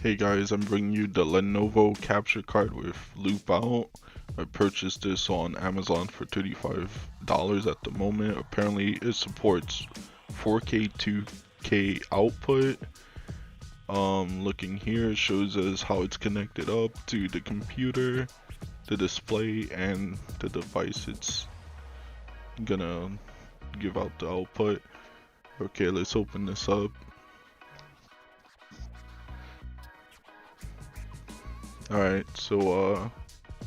Hey guys, I'm bringing you the LEADNOVO capture card with loopout. I purchased this on Amazon for $35 at the moment. Apparently it supports 4K 2K output. Looking here, it shows us how it's connected up to the computer, the display, and the device it's gonna give out the output. Okay, let's open this up. Alright, so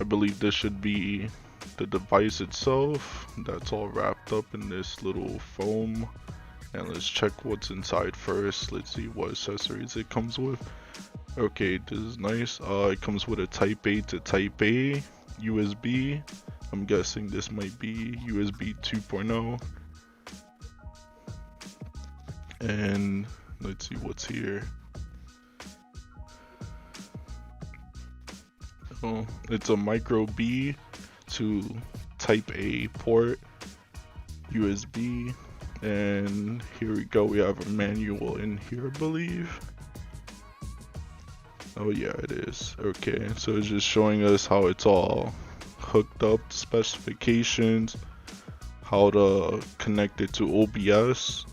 I believe this should be the device itself. That's all wrapped up in this little foam. And let's check what's inside first. Let's see what accessories it comes with. Okay, this is nice. It comes with a Type A to Type A USB. I'm guessing this might be USB 2.0. And let's see what's here. Oh, it's a micro B to Type A port USB, and here we go. We have a manual in here, I believe. Oh yeah, it is. Okay, so it's just showing us how it's all hooked up, specifications, how to connect it to OBS.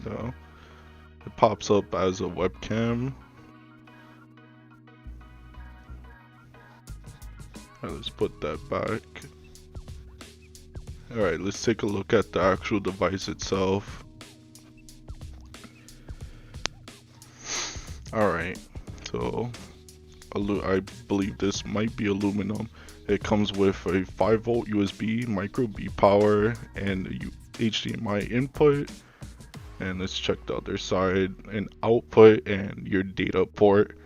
So it pops up as a webcam. Alright, let's put that back. Alright, let's take a look at the actual device itself. Alright, so I believe this might be aluminum. It comes with a 5-volt USB, micro B power, and a HDMI input. And let's check the other side, an output and your data port.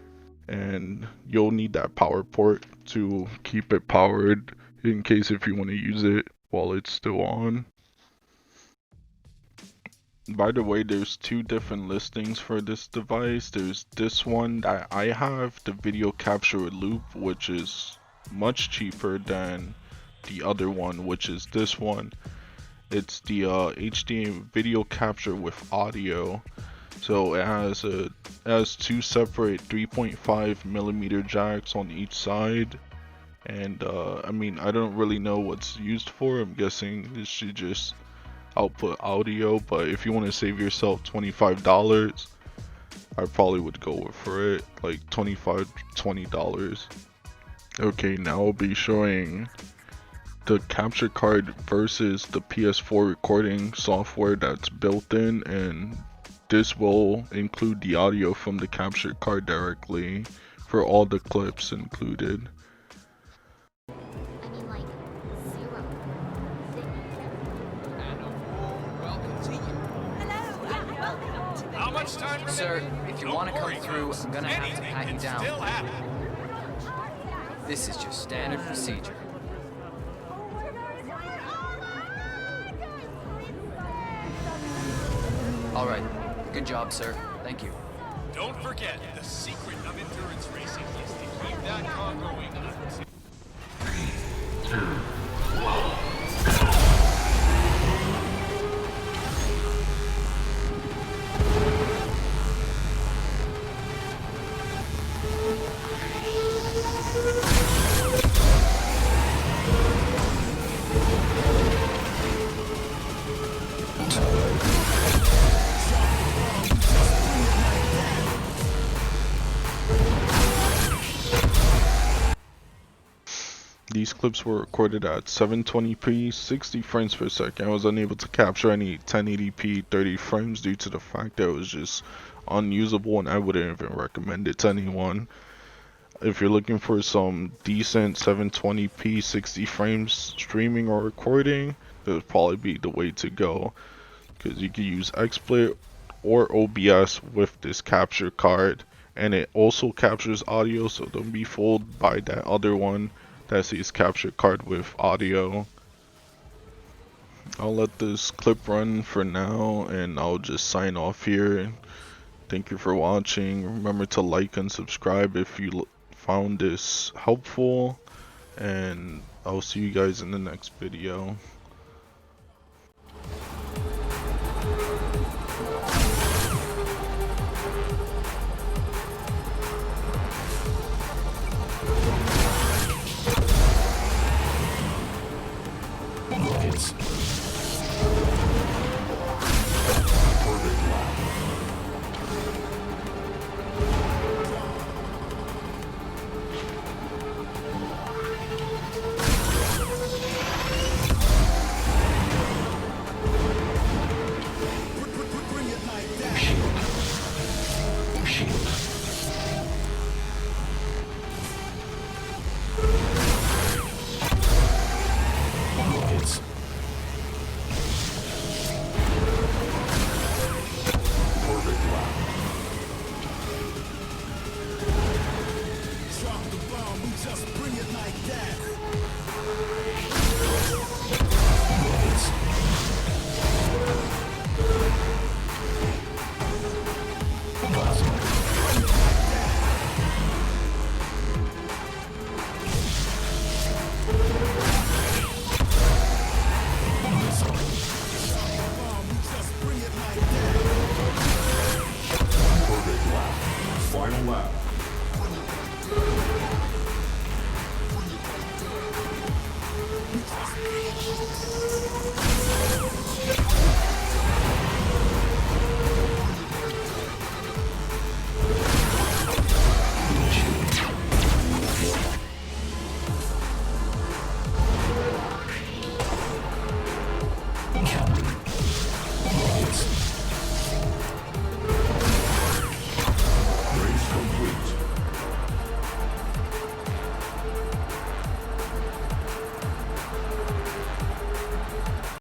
And you'll need that power port to keep it powered in case if you want to use it while it's still on. By the way, there's two different listings for this device. There's this one that I have, the video capture with loop, which is much cheaper than the other one, which is this one. It's the HDMI video capture with audio. So it has two separate 3.5mm jacks on each side, and I mean, I don't really know what's used for. I'm guessing this should just output audio, but if you want to save yourself $25, I probably would go for it, like $20. Okay, now I'll be showing the capture card versus the PS4 recording software that's built in, and this will include the audio from the capture card directly for all the clips included. Sir, if you want to come through, I'm gonna have to pat you down. This is just standard procedure. All right. Good job, sir. Thank you. Don't forget, the secret of endurance racing is to keep that car going until... 3, 2, 1. These clips were recorded at 720p, 60 frames per second. I was unable to capture any 1080p 30 frames due to the fact that it was just unusable, and I wouldn't even recommend it to anyone. If you're looking for some decent 720p 60 frames streaming or recording, it would probably be the way to go, because you can use XSplit or OBS with this capture card, and it also captures audio, so don't be fooled by that other one that says capture card with audio. I'll let this clip run for now, and I'll just sign off here. Thank you for watching. Remember to like and subscribe if you found this helpful, and I'll see you guys in the next video.